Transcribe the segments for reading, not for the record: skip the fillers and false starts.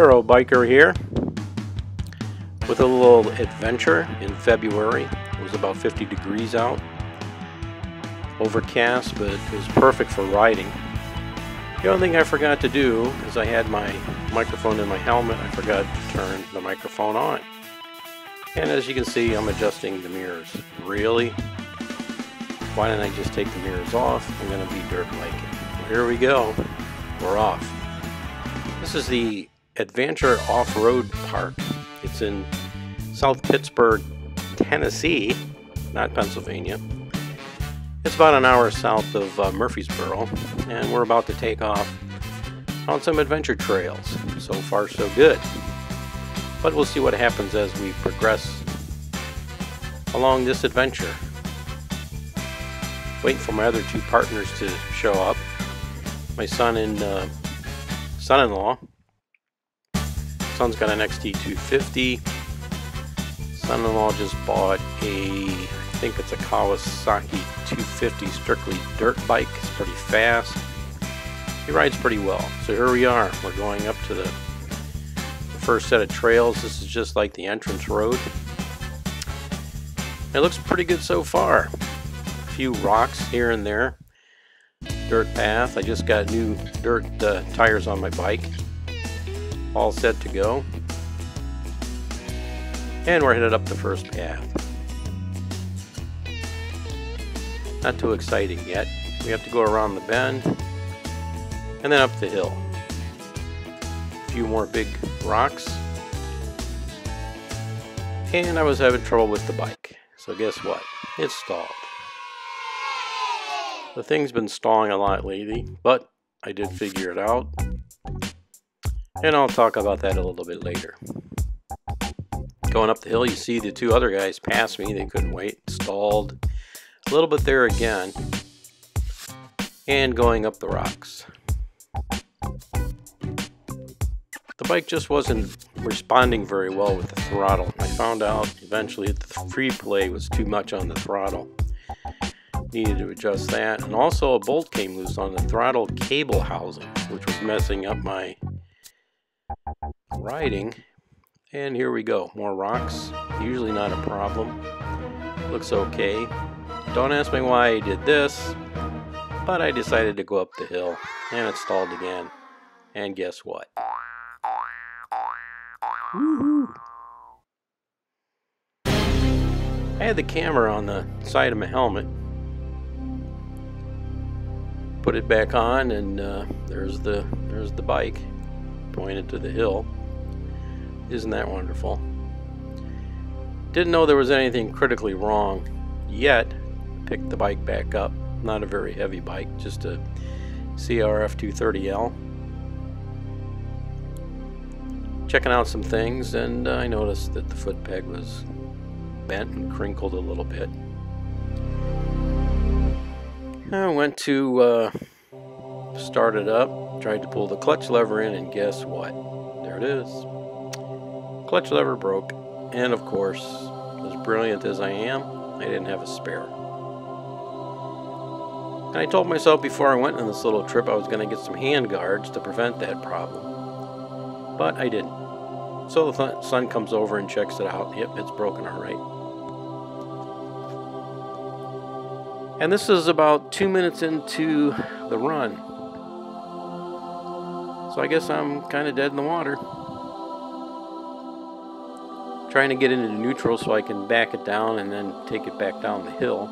Enduro biker here with a little adventure in February. It was about 50 degrees out, overcast, but it was perfect for riding. The only thing I forgot to do is I had my microphone in my helmet. I forgot to turn the microphone on. And as you can see, I'm adjusting the mirrors. Really? Why don't I just take the mirrors off? I'm going to be dirt biking. Well, here we go. We're off. This is the Adventure Off-Road Park. It's in South Pittsburgh, Tennessee, not Pennsylvania. It's about an hour south of Murfreesboro, and we're about to take off on some adventure trails. So far, so good. But we'll see what happens as we progress along this adventure. Waiting for my other two partners to show up. My son and son-in-law. Son's got an XT250. Son-in-law just bought I think it's a Kawasaki 250 strictly dirt bike. It's pretty fast. He rides pretty well. So here we are. We're going up to the first set of trails. This is just like the entrance road. It looks pretty good so far. A few rocks here and there. Dirt path. I just got new dirt tires on my bike. All set to go. And we're headed up the first path. Not too exciting yet. We have to go around the bend and then up the hill. A few more big rocks. And I was having trouble with the bike. So guess what? It stalled. The thing's been stalling a lot lately, but I did figure it out. And I'll talk about that a little bit later. Going up the hill, you see the two other guys pass me. They couldn't wait. Stalled. A little bit there again. And going up the rocks. The bike just wasn't responding very well with the throttle. I found out eventually that the free play was too much on the throttle. Needed to adjust that. And also a bolt came loose on the throttle cable housing, which was messing up my riding. And here we go. More rocks. Usually not a problem. Looks okay. Don't ask me why I did this, but I decided to go up the hill and it stalled again. And guess what? Woohoo! I had the camera on the side of my helmet. Put it back on, and there's the bike pointed to the hill. Isn't that wonderful? Didn't know there was anything critically wrong yet. Picked the bike back up. Not a very heavy bike, just a CRF 230L. Checking out some things, and I noticed that the foot peg was bent and crinkled a little bit. I went to start it up, tried to pull the clutch lever in, and guess what? There it is. Clutch lever broke, and of course, as brilliant as I am, I didn't have a spare. And I told myself before I went on this little trip I was going to get some hand guards to prevent that problem. But I didn't. So the son comes over and checks it out. Yep, it's broken all right. And this is about 2 minutes into the run. So I guess I'm kind of dead in the water. Trying to get into neutral so I can back it down and then take it back down the hill.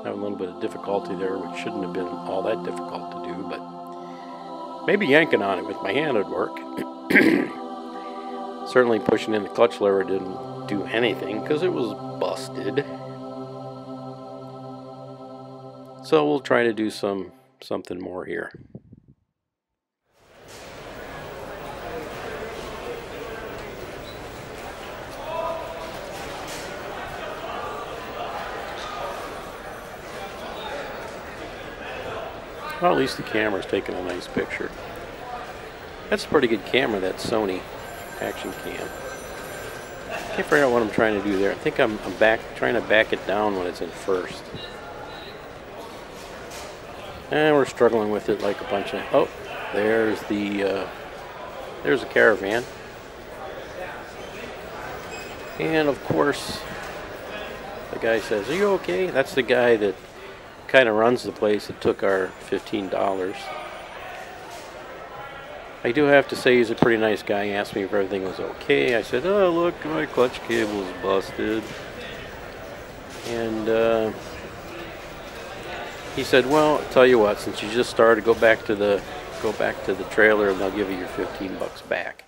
Have a little bit of difficulty there, which shouldn't have been all that difficult to do, but maybe yanking on it with my hand would work. Certainly pushing in the clutch lever didn't do anything because it was busted. So we'll try to do something more here. Well, at least the camera's taking a nice picture. That's a pretty good camera, that Sony Action Cam. Can't figure out what I'm trying to do there. I think I'm trying to back it down when it's in first. And we're struggling with it like a bunch of... Oh, there's the caravan. And of course, the guy says, "Are you okay?" That's the guy that kind of runs the place that took our $15. I do have to say he's a pretty nice guy. He asked me if everything was okay. I said, "Oh, look, my clutch cable's busted." And he said, "Well, I'll tell you what, since you just started, go back to the trailer and they'll give you your $15 back."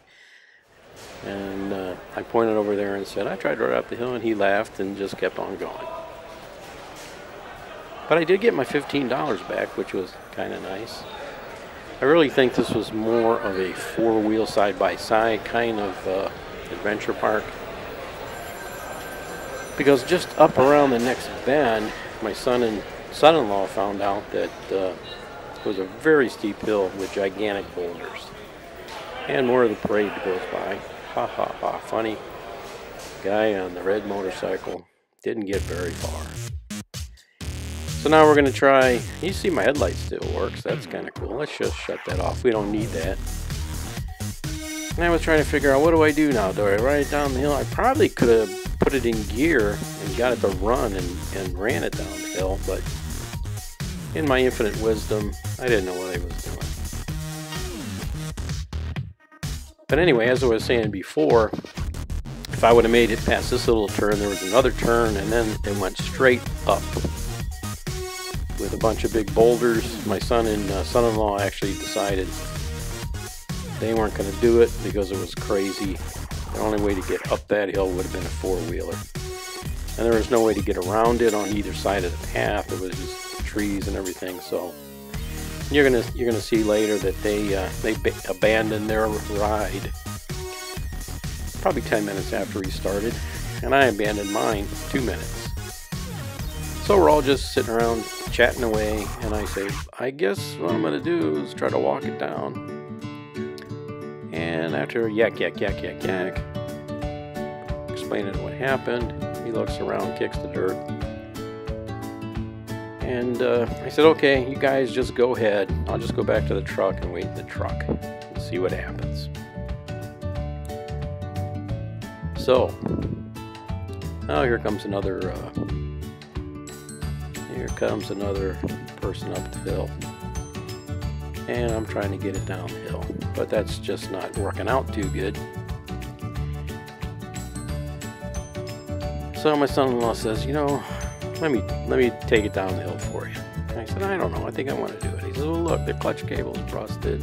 And I pointed over there and said, "I tried right up the hill," and he laughed and just kept on going. But I did get my $15 back, which was kind of nice. I really think this was more of a four-wheel side-by-side kind of adventure park. Because just up around the next bend, my son-in-law found out that it was a very steep hill with gigantic boulders. And more of the parade goes by. Ha ha ha, funny. Guy on the red motorcycle didn't get very far. So now we're going to try, you see my headlight still works, that's kind of cool. Let's just shut that off, we don't need that. And I was trying to figure out, what do I do now? Do I ride it down the hill? I probably could have put it in gear and got it to run and ran it down the hill, but in my infinite wisdom, I didn't know what I was doing. But anyway, as I was saying before, if I would have made it past this little turn, there was another turn, and then it went straight up with a bunch of big boulders. My son-in-law actually decided they weren't going to do it because it was crazy. The only way to get up that hill would have been a four-wheeler, and there was no way to get around it on either side of the path. It was just trees and everything. So you're gonna see later that they abandoned their ride probably 10 minutes after we started, and I abandoned mine 2 minutes. So we're all just sitting around chatting away, and I say, I guess what I'm gonna do is try to walk it down. And after yak, explaining what happened, he looks around, kicks the dirt. And I said, okay, you guys just go ahead. I'll just go back to the truck and wait in the truck and see what happens. So, now here comes another person up the hill. And I'm trying to get it down the hill, but that's just not working out too good. So my son-in-law says, you know, let me take it down the hill for you. And I said, I don't know, I think I want to do it. He says, well, look, the clutch cable's busted.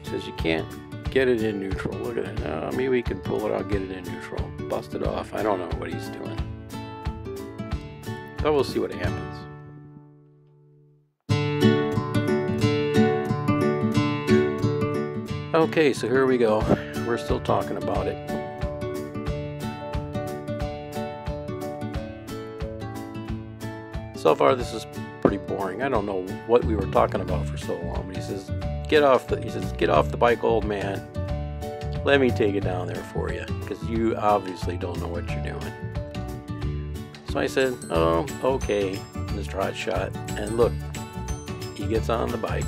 He says, you can't get it in neutral. Look at it. Maybe we can pull it out, get it in neutral. Bust it off. I don't know what he's doing. But we'll see what happens. Okay, so here we go. We're still talking about it. So far, this is pretty boring. I don't know what we were talking about for so long, but he says, get off the bike, old man. Let me take it down there for you, because you obviously don't know what you're doing. So I said, oh, okay, Mr. Hotshot. And look, he gets on the bike.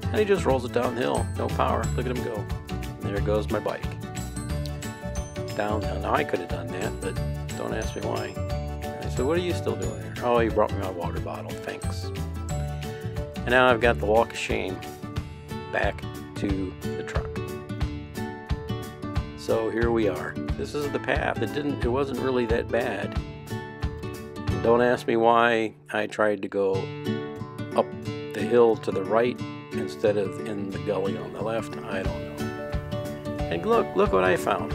And he just rolls it downhill, no power. Look at him go. And there goes my bike. Downhill. Now I could have done that, but don't ask me why. And I said, what are you still doing here? Oh, he brought me my water bottle, thanks. And now I've got the walk of shame back to the truck. So here we are. This is the path. It wasn't really that bad. And don't ask me why I tried to go up the hill to the right instead of in the gully on the left. I don't know. And look what I found.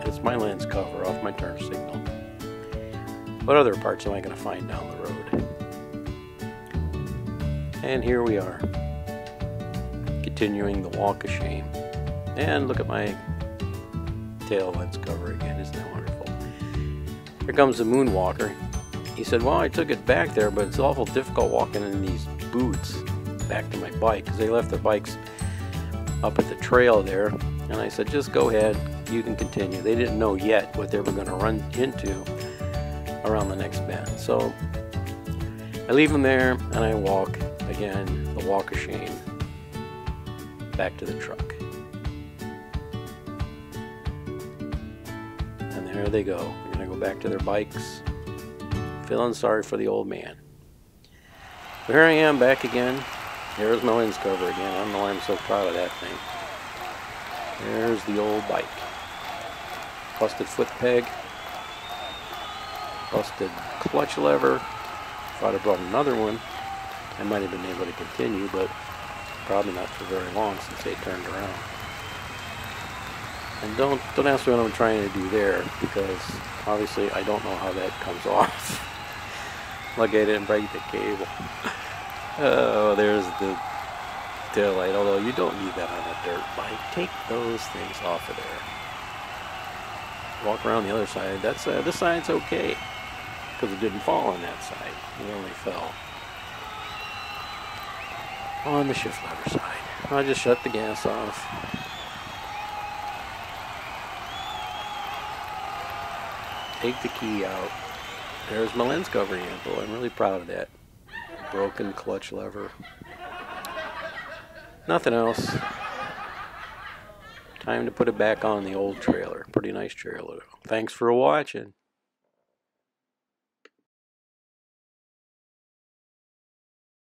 It's my lens cover off my turn signal. What other parts am I going to find down the road? And here we are, continuing the walk of shame. And look at my tail lens cover again. Isn't that wonderful? Here comes the moonwalker. He said, well, I took it back there, but it's awful difficult walking in these boots back to my bike, because they left their bikes up at the trail there. And I said, just go ahead, you can continue. They didn't know yet what they were going to run into around the next bend. So I leave them there and I walk again, the walk of shame, back to the truck. there they go. They're gonna go back to their bikes. Feeling sorry for the old man. But here I am back again. There's my lens cover again. I don't know why I'm so proud of that thing. There's the old bike. Busted foot peg. Busted clutch lever. If I'd have brought another one, I might have been able to continue, but probably not for very long since they turned around. And don't ask me what I'm trying to do there, because obviously I don't know how that comes off. Like I didn't break the cable. Oh, there's the tail light, although you don't need that on a dirt bike. Take those things off of there. Walk around the other side. That's this side's okay, because it didn't fall on that side. It only fell on the shift lever side. I just shut the gas off. Take the key out. There's my lens cover handle. I'm really proud of that. Broken clutch lever. Nothing else. Time to put it back on the old trailer. Pretty nice trailer. Thanks for watching.